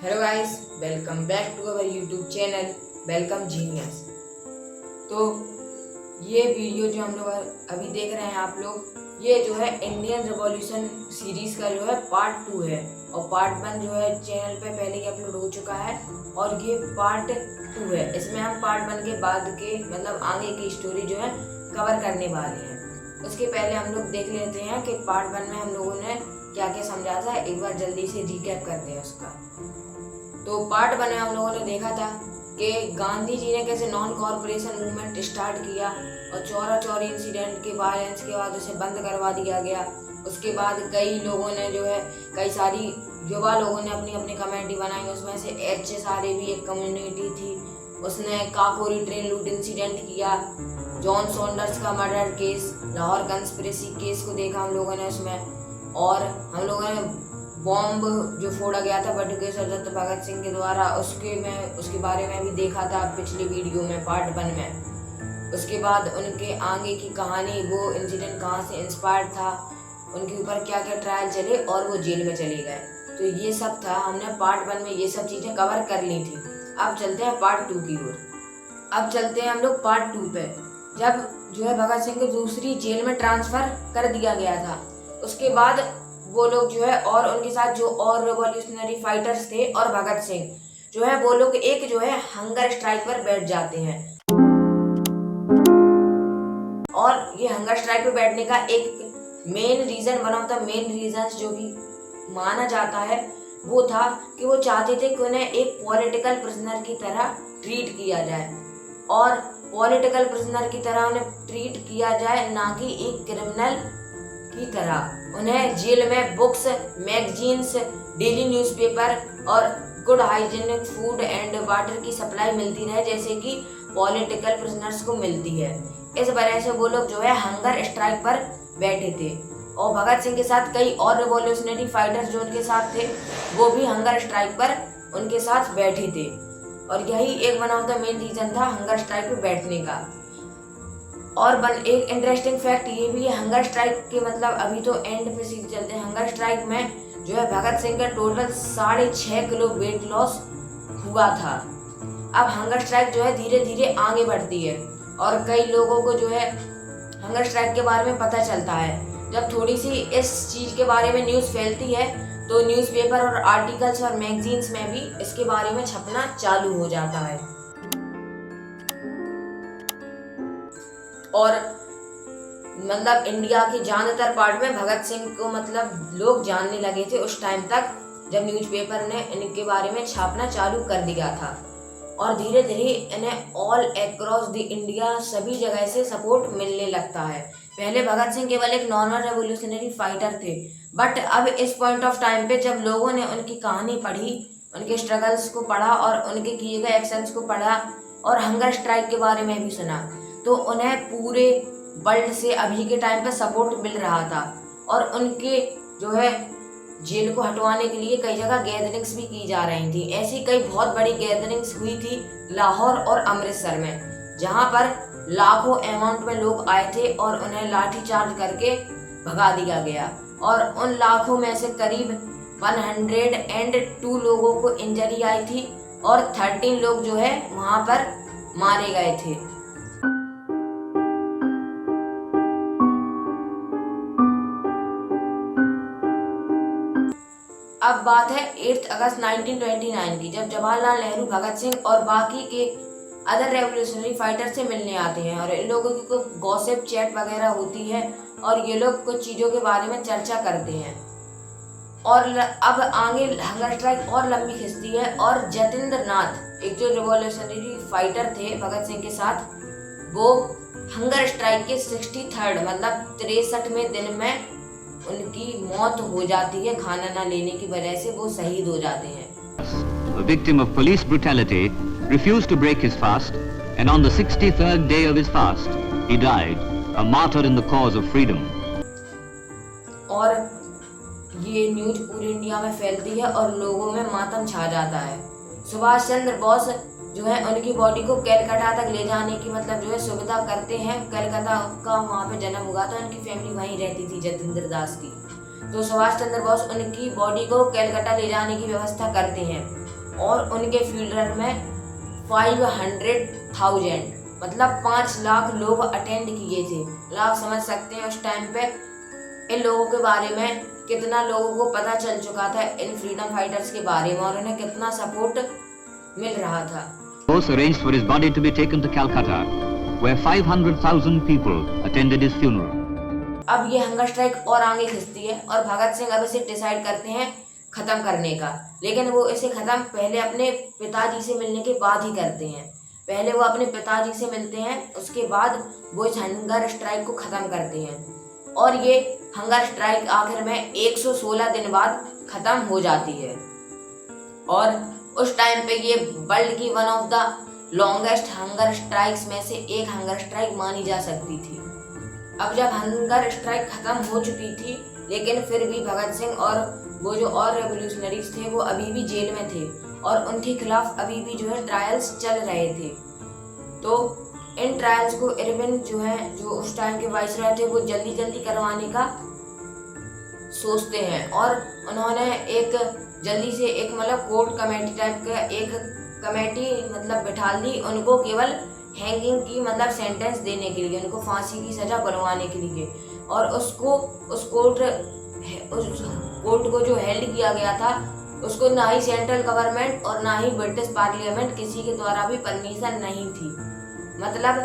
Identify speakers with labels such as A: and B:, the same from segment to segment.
A: Hello guys, welcome back to our YouTube channel welcome genius. तो ये video जो हम लोग अभी देख रहे हैं आप लोग, ये जो है इंडियन रिवॉल्यूशन सीरीज का जो है पार्ट 2 है। और पार्ट 1 जो है चैनल पे पहले ही अपलोड हो चुका है और ये पार्ट 2 है। इसमें हम पार्ट 1 के बाद के मतलब आगे की स्टोरी जो है कवर करने वाले हैं। उसके पहले हम लोग देख लेते हैं कि पार्ट 1 में हम लोगों ने क्या क्या समझा था। एक बार जल्दी से रिकैप करते हैं उसका। तो पार्ट 1 में हम लोगों ने देखा था कि गांधी जी ने कैसे नॉन कॉर्पोरेशन मूवमेंट स्टार्ट किया और चौरा चौरी इंसिडेंट के वायलेंस के बाद उसे बंद करवा दिया गया। उसके बाद कई लोगों ने जो है कई सारी युवा लोगों ने अपनी अपनी कम्युनिटी बनाई। उसमें से HSRA भी एक कम्युनिटी थी। उसने काकोरी ट्रेन लूट इंसिडेंट किया, जॉन सॉन्डर्स का murder case, Lahore conspiracy case को देखा हम लोगों ने उसमें। और हम लोगों ने बॉम्ब जो फोड़ा गया था बटुकेश्वर दत्त भगत सिंह के द्वारा उसके बारे में भी देखा था पिछली वीडियो में पार्ट 1 में। उसके बाद उनके आगे की कहानी, वो इंसिडेंट कहाँ से इंस्पायर्ड था, उनके ऊपर क्या क्या ट्रायल चले और वो जेल में चले गए। तो ये सब था, हमने पार्ट 1 में ये सब चीजें कवर कर ली थी। अब चलते हैं पार्ट 2 की ओर। अब चलते हैं हम लोग पार्ट 2 पे। जब जो है भगत सिंह को दूसरी जेल में ट्रांसफर कर दिया गया था, उसके बाद वो लोग जो है और उनके साथ जो और रिवॉल्यूशनरी फाइटर्स थे और भगत सिंह जो है वो लोग एक जो है हंगर स्ट्राइक पर बैठ जाते हैं। और ये हंगर स्ट्राइक पर बैठने का एक main reason, one of the main reasons जो भी माना जाता है वो था कि वो चाहते थे कि उन्हें एक पॉलिटिकल प्रिजनर की तरह ट्रीट किया जाए। और पॉलिटिकल प्रिजनर की तरह उन्हें ट्रीट किया जाए, ना कि एक क्रिमिनल की तरह। उन्हें जेल में बुक्स, मैगजीन्स, डेली न्यूज़पेपर और good hygienic food and water की सप्लाई मिलती रहे, जैसे कि पॉलिटिकल प्रिजनर्स को मिलती है। इस वजह से वो लोग जो है हंगर स्ट्राइक पर बैठे थे। और भगत सिंह के साथ कई और रिवॉल्यूशनरी फाइटर्स जो उनके साथ थे वो भी हंगर स्ट्राइक पर उनके साथ बैठे थे। और यही एक one of the main reason था हंगर स्ट्राइक पर बैठने का। और एक इंटरेस्टिंग फैक्ट ये भी है हंगर स्ट्राइक के, मतलब अभी तो एंड पे सीधे चलते हैं। हंगर स्ट्राइक में जो है भगत सिंह का टोटल 6.5 किलो वेट लॉस हुआ था। अब हंगर स्ट्राइक जो है धीरे धीरे आगे बढ़ती है और कई लोगों को जो है हंगर स्ट्राइक के बारे में पता चलता है। जब थोड़ी सी इस चीज के बारे में न्यूज फैलती है तो न्यूज़पेपर और आर्टिकल्स और मैगजीन्स में भी इसके बारे में छपना चालू हो जाता है। और मतलब इंडिया के ज्यादातर पार्ट में भगत सिंह को मतलब लोग जानने लगे थे उस टाइम तक जब न्यूज़पेपर ने इनके बारे में छापना चालू कर दिया था। और धीरे धीरे इन्हें ऑल अक्रॉस द इंडिया सभी जगह से सपोर्ट मिलने लगता है। पहले भगत सिंह केवल एक नॉर्मल रेवोल्यूशनरी फाइटर थे, बट अब इस पॉइंट ऑफ टाइम पे जब लोगों ने उनकी कहानी पढ़ी, उनके स्ट्रगल्स को पढ़ा और उनके किए गए एक्शंस को पढ़ा और हंगर स्ट्राइक के बारे में भी सुना, तो उन्हें पूरे वर्ल्ड से अभी के टाइम पे सपोर्ट मिल रहा था। और उनके जो है जेल को हटवाने के लिए कई जगह गैदरिंग्स भी की जा रही थी। ऐसी कई बहुत बड़ी गैदरिंग्स हुई थी लाहौर और अमृतसर में, जहां पर लाखों अमाउंट में लोग आए थे और उन्हें लाठी चार्ज करके भगा दिया गया। और उन लाखों में से करीब 102 लोगों को इंजरी आई थी और 13 लोग जो है वहां पर मारे गए थे। अब बात है 8 अगस्त 1929 की, जब जवाहरलाल नेहरू भगत सिंह और बाकी के अदर रेवोल्यूशनरी फाइटर से मिलने आते हैं और इन लोगों की कुछ गॉसिप चैट वगैरह होती है और ये लोग कुछ चीज़ों के बारे में चर्चा करते हैं। और अब आगे हंगर स्ट्राइक और लंबी खिंचती है और जतेंद्र नाथ, एक जो रिवॉल्यूशनरी फाइटर थे भगत सिंह के साथ, वो हंगर स्ट्राइक के 63rd मतलब 63वें दिन में उनकी मौत हो जाती है। खाना ना लेने की वजह से वो शहीद हो जाते हैं।
B: A victim of police brutality refused to break his fast, and on the 63rd day of his fast, he died, a martyr in the cause of freedom.
A: और ये न्यूज पूरी इंडिया में फैलती है और लोगों में मातम छा जाता है। सुभाष चंद्र बोस जो है उनकी बॉडी को कलकत्ता तक ले जाने की मतलब जो है सुविधा करते हैं। कलकत्ता का वहाँ पे जन्म हुआ था, उनकी फैमिली वहीं रहती थी जतेंद्र दास की। तो सुभाष चंद्र बोस उनकी बॉडी को कलकत्ता ले जाने की व्यवस्था करते हैं। और उनके फ्यूनरल में 500,000 मतलब 5 लाख लोग अटेंड किए थे। मतलब आप समझ सकते हैं उस टाइम पे इन लोगों के बारे में कितना लोगों को पता चल चुका था इन फ्रीडम फाइटर्स के बारे में और उन्हें कितना सपोर्ट मिल रहा था।
B: Bose arranged for his body to be taken to Calcutta, where 500,000 people attended his funeral.
A: अब ये हंगर स्ट्राइक और आगे खिंचती है और भगत सिंह अब इसे डिसाइड करते हैं खत्म करने का, लेकिन वो इसे खत्म पहले अपने पिताजी से मिलने के बाद ही करते हैं। पहले वो अपने पिताजी से मिलते हैं, उसके बाद वो इस हंगर स्ट्राइक को खत्म करते हैं और ये हंगर स्ट्राइक आखिर में 116 दिन बाद खत्म हो जाती है और उस टाइम पे ये वर्ल्ड की one of the longest hunger strikes में से एक हंगर स्ट्राइक मानी जा सकती थी। अब जब हंगर स्ट्राइक खत्म हो चुकी थी, लेकिन फिर भी भगत सिंह और वो जो और रेवोल्यूशनरीज थे वो अभी भी जेल में थे और उनके खिलाफ अभी भी जो है ट्रायल्स चल रहे थे। तो इन ट्रायल्स को इरविन जो है जो उस टाइम के वाइसरॉय थे वो जल्दी जल्दी करवाने का सोचते हैं और उन्होंने एक जल्दी से एक मतलब कोर्ट कमेटी टाइप का एक कमेटी मतलब बिठा दी उनको केवल हैंगिंग की मतलब सेंटेंस देने के लिए, उनको फांसी की सजा बनवाने के लिए। और उसको उस कोर्ट को जो हेल्ड किया गया था उसको ना ही सेंट्रल गवर्नमेंट और ना ही ब्रिटिश पार्लियामेंट किसी के द्वारा भी परमिशन नहीं थी। मतलब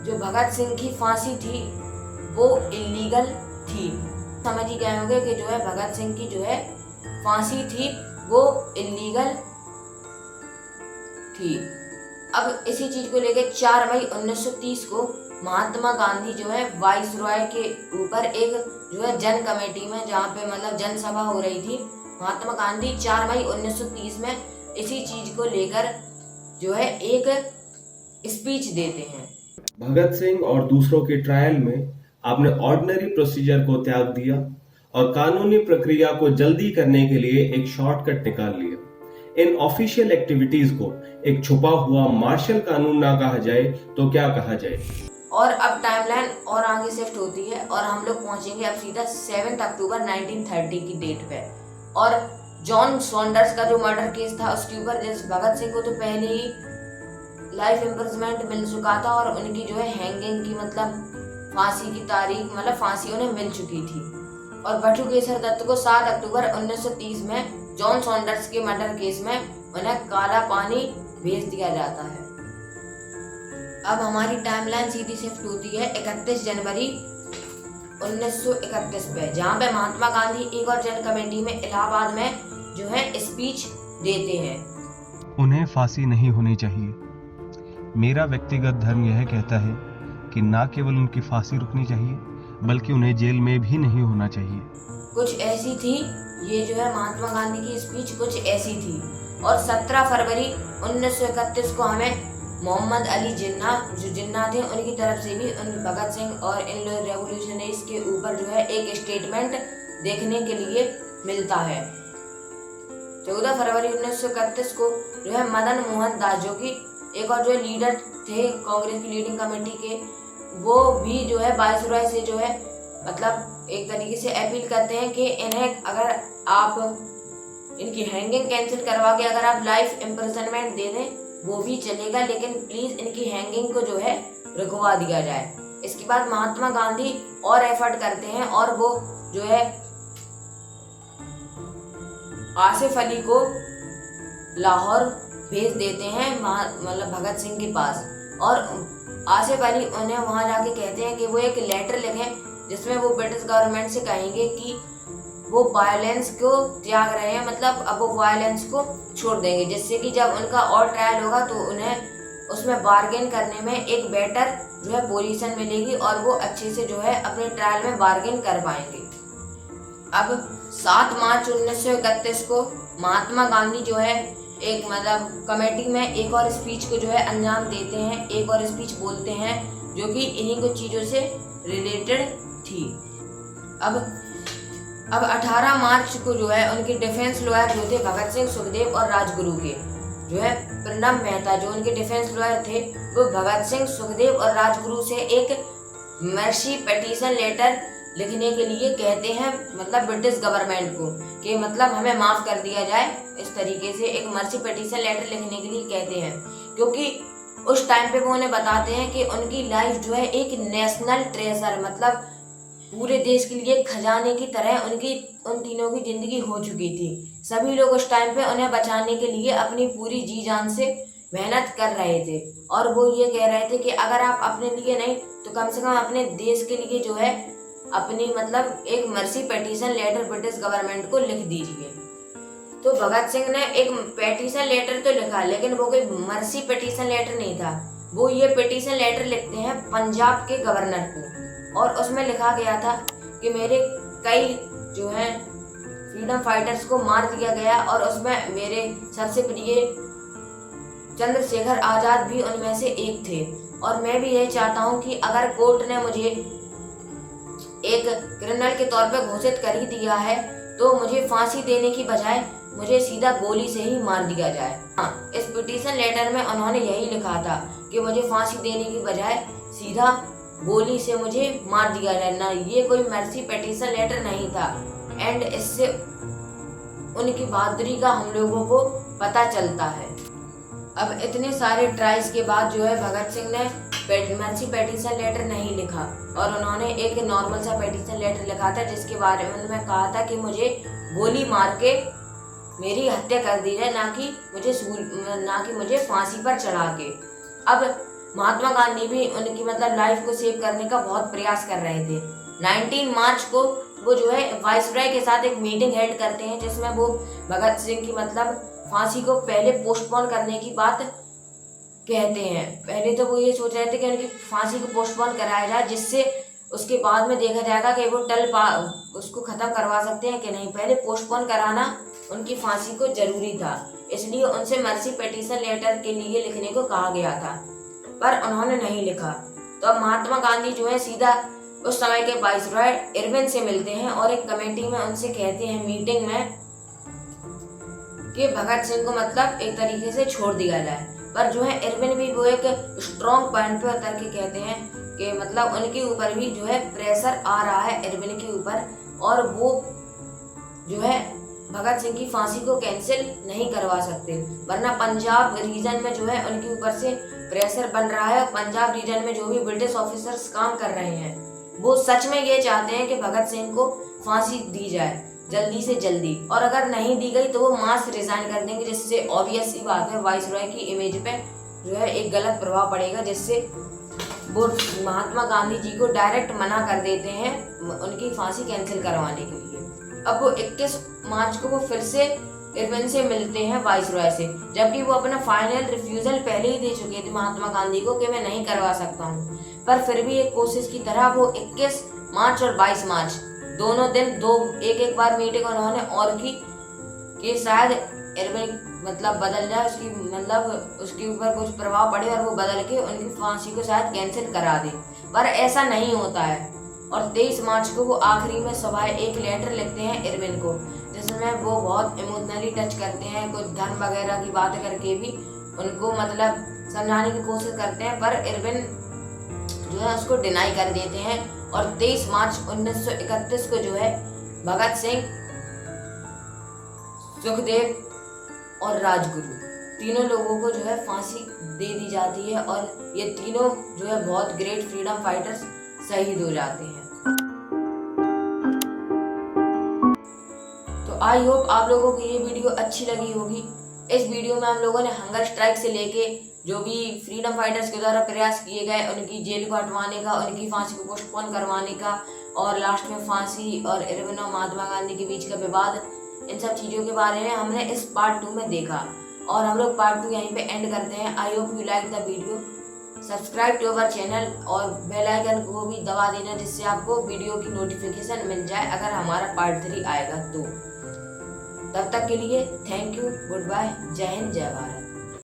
A: जो भगत सिंह की फांसी थी वो इलीगल थी। समझ ही गए होंगे कि जो है भगत सिंह की जो है फांसी थी वो इलीगल थी। अब इसी चीज को लेकर 4 मई 1930 को महात्मा गांधी जो है वाइसरॉय के ऊपर एक जो है जन कमेटी में जहाँ पे मतलब जनसभा हो रही थी, महात्मा गांधी 4 मई 1930 में इसी चीज को लेकर जो है एक स्पीच देते हैं।
C: भगत सिंह और दूसरों के ट्रायल में आपने ऑर्डिनरी प्रोसीजर को त्याग दिया और कानूनी प्रक्रिया को जल्दी करने के लिए एक शॉर्टकट निकाल लिया। इन ऑफिशियल एक्टिविटीज को एक छुपा हुआ मार्शल कानून ना कहा जाए तो क्या कहा जाए।
A: और अब टाइमलाइन और आगे शिफ्ट होती है और हम लोग पहुंचेंगे अब सीधा 7 अक्टूबर 1930 की डेट पे। और जॉन सॉन्डर्स का जो मर्डर केस था उसके ऊपर जैसे भगत सिंह को तो पहले ही लाइफ इम्प्रिजनमेंट मिल चुका था और उनकी जो है हैंगिंग की मतलब फांसी की तारीख मतलब फांसी उन्हें मिल चुकी थी। और बटुकेश्वर दत्त को 7 अक्टूबर 1930 में जॉन सॉन्डर्स के मर्डर केस में उन्हें काला पानी भेज दिया जाता है। अब हमारी टाइमलाइन सीधी शिफ्ट होती है 31 जनवरी 1931 पे, जहाँ पे महात्मा गांधी एक और जन कमेटी में इलाहाबाद में जो है स्पीच देते हैं।
D: उन्हें फांसी नहीं होनी चाहिए। मेरा व्यक्तिगत धर्म यह कहता है कि न केवल उनकी फांसी रुकनी चाहिए बल्कि उन्हें जेल में भी नहीं होना चाहिए।
A: कुछ ऐसी थी ये जो है महात्मा गांधी की स्पीच कुछ ऐसी थी। और 17 फरवरी 1931 को हमें मोहम्मद अली जिन्ना जो जिन्ना थे उनकी तरफ से भी उन भगत सिंह और इन रेवोल्यूशनरीज के ऊपर जो है एक स्टेटमेंट देखने के लिए मिलता है। 14 फरवरी 1931 को जो है मदन मोहन दास जो कि एक और जो लीडर थे कांग्रेस की लीडिंग कमेटी के, वो भी जो है वाइसरॉय से जो है मतलब एक तरीके से अपील करते हैं कि इन्हें अगर आप इनकी हैंगिंग कैंसिल करवा के अगर आप लाइफ इम्प्रिजनमेंट दे दें वो भी चलेगा, लेकिन प्लीज इनकी हैंगिंग को जो है रुकवा दिया जाए। इसके बाद महात्मा गांधी और एफर्ट करते हैं और वो जो है आसिफ अली को लाहौर भेज देते हैं मतलब भगत सिंह के पास। और आसिफ अली उन्हें वहां जाके कहते हैं कि वो एक लेटर लिखें जिसमें वो ब्रिटिश गवर्नमेंट से कहेंगे कि वो वायलेंस को त्याग रहे हैं, मतलब अब वो वायलेंस को छोड़ देंगे, जिससे कि जब उनका और ट्रायल होगा तो उन्हें उसमें बार्गेन करने में एक बेटर जो है पोजीशन मिलेगी और वो अच्छे से जो है अपने ट्रायल में बार्गेन कर पाएंगे। अब 7 मार्च 1931 को महात्मा गांधी जो है एक मतलब कमेटी में एक और स्पीच को जो है अंजाम देते हैं, एक और स्पीच बोलते हैं जो कि इन्हीं कुछ चीज़ों से रिलेटेड थी। अब 18 मार्च को जो है उनके डिफेंस लॉयर जो थे भगत सिंह, सुखदेव और राजगुरु के जो है प्रणब मेहता जो उनके डिफेंस लॉयर थे वो भगत सिंह, सुखदेव और राजगुरु से एक मर्सी पिटीशन लेटर लिखने के लिए कहते हैं, मतलब ब्रिटिश गवर्नमेंट को, कि मतलब हमें माफ कर दिया जाए। इस तरीके से एक मर्सी पिटीशन लेटर लिखने के लिए कहते हैं, क्योंकि उस टाइम पे वो उन्हें बताते हैं कि उनकी लाइफ जो है एक नेशनल ट्रेजर, मतलब पूरे देश के लिए खजाने की तरह उनकी उन तीनों की जिंदगी हो चुकी थी। सभी लोग उस टाइम पे उन्हें बचाने के लिए अपनी पूरी जी जान से मेहनत कर रहे थे, और वो ये कह रहे थे कि अगर आप अपने लिए नहीं तो कम से कम अपने देश के लिए जो है अपनी मतलब एक mercy petition letter British government को लिख दीजिए। तो भगत सिंह ने एक पिटीशन लेटर तो लिखा, लेकिन वो कोई मर्सी पिटीशन लेटर नहीं था। वो ये पिटीशन लेटर लिखते हैं पंजाब के गवर्नर को, और उसमें लिखा गया था कि मेरे कई जो है फ्रीडम फाइटर्स को मार दिया गया, और उसमें मेरे सबसे प्रिय चंद्रशेखर आजाद भी उनमें से एक थे। और मैं भी यही चाहता हूँ कि अगर कोर्ट ने मुझे एक क्रिमिनल के तौर पर घोषित कर ही दिया है तो मुझे फांसी देने की बजाय मुझे सीधा गोली से ही मार दिया जाए। हाँ, इस पिटीशन लेटर में उन्होंने यही लिखा था कि मुझे फांसी देने की बजाय सीधा गोली से मुझे मार दिया जाए ना। ये कोई मर्सी पिटीशन लेटर नहीं था। एंड इससे उनकी बहादुरी का हम लोगों को पता चलता है। अब इतने सारे ट्राइल्स के बाद जो है भगत सिंह ने मर्सी पिटीशन लेटर नहीं लिखा, और उन्होंने एक नॉर्मल सा पिटीशन लेटर लिखा था जिसके बारे में उन्होंने कहा था कि मुझे गोली मार के मेरी हत्या कर दी जाए, ना कि मुझे फांसी पर चढ़ा के। अब महात्मा गांधी भी उनकी मतलब लाइफ को सेव करने का बहुत प्रयास कर रहे थे। 19 मार्च को वो जो है वाइसरॉय के साथ एक मीटिंग हेल्ड करते हैं, जिसमें वो भगत सिंह की मतलब फांसी को पहले पोस्टपोन करने की बात कहते हैं। पहले तो वो ये सोच रहे थे कि उनकी फांसी को पोस्टपोन कराया जाए, जिससे उसके बाद में देखा जाएगा कि वो उसको खत्म करवा सकते हैं कि नहीं। पहले पोस्टपोन कराना उनकी फांसी को जरूरी था, इसलिए उनसे मर्सी पिटीशन लेटर के लिए लिखने को कहा गया था, पर उन्होंने नहीं लिखा। तो अब महात्मा गांधी जो है सीधा उस समय के वाइसरॉय इरविन से मिलते हैं, और एक कमेटी में उनसे कहते हैं मीटिंग में कि भगत सिंह को मतलब एक तरीके से छोड़ दिया जाए। पर जो है इरविन भी वो एक स्ट्रॉन्ग पॉइंट पे उतर के कहते हैं कि मतलब उनके ऊपर भी जो है प्रेशर आ रहा है इरविन के ऊपर, और वो जो है भगत सिंह की फांसी को कैंसिल नहीं करवा सकते, वरना पंजाब रीजन में जो है उनके ऊपर से प्रेशर बन रहा है। पंजाब रीजन में जो भी ब्रिटिश ऑफिसर्स काम कर रहे हैं वो सच में ये चाहते हैं कि भगत सिंह को फांसी दी जाए जल्दी से जल्दी, और अगर नहीं दी गई तो वो मास रिजाइन कर देंगे, जिससे ऑब्वियस सी बात है वाइसरॉय की इमेज पे जो है एक गलत प्रभाव पड़ेगा, जिससे वो महात्मा गांधी जी को डायरेक्ट मना कर देते हैं उनकी फांसी कैंसिल करवाने के लिए। अब वो 21 मार्च को वो फिर से इरविन से मिलते हैं वाइसरॉय से, जबकि वो अपना फाइनल रिफ्यूजल पहले ही दे चुके थे महात्मा गांधी को कि मैं नहीं करवा सकता हूँ। पर फिर भी एक कोशिश की तरह वो 21 मार्च और 22 मार्च दोनों दिन एक बार मीटिंग उन्होंने और की कि शायद इरविन मतलब बदल जाए, उसकी मतलब उसके ऊपर कुछ प्रभाव पड़े और वो बदल के उनकी फांसी को शायद कैंसिल करा दे, पर ऐसा नहीं होता है। और 23 मार्च को वो आखिरी में सुबह एक लेटर लिखते हैं इरविन को, जिसमें वो बहुत इमोशनली टच करते हैं, कुछ धर्म वगैरह की बात करके भी उनको मतलब समझाने की कोशिश करते हैं, पर इरविन जो है उसको डिनाई कर देते हैं। और 23 मार्च 1931 को जो है भगत सिंह, सुखदेव और राजगुरु तीनों लोगों को जो है फांसी दे दी जाती है, और ये तीनों जो है बहुत ग्रेट फ्रीडम फाइटर्स शहीद हो जाते हैं। तो आई होप आप लोगों को ये वीडियो अच्छी लगी होगी। इस वीडियो में हम लोगों ने हंगर स्ट्राइक से लेके जो भी फ्रीडम फाइटर्स के द्वारा प्रयास किए गए उनकी जेल को हटवाने का, उनकी फांसी को पोस्टपोन करवाने का, और लास्ट में फांसी और इरविन और महात्मा गांधी के बीच का विवाद, इन सब चीज़ों के बारे में हमने इस पार्ट 2 में देखा, और हम लोग पार्ट 2 यहीं पे एंड करते हैं। I hope you like the video. Subscribe to our channel और बेल आइकन को भी दबा देना, जिससे आपको वीडियो की नोटिफिकेशन मिल जाए अगर हमारा पार्ट 3 आएगा तो। तब तक के लिए थैंक यू, गुड बाय, जय हिंद, जय भारत।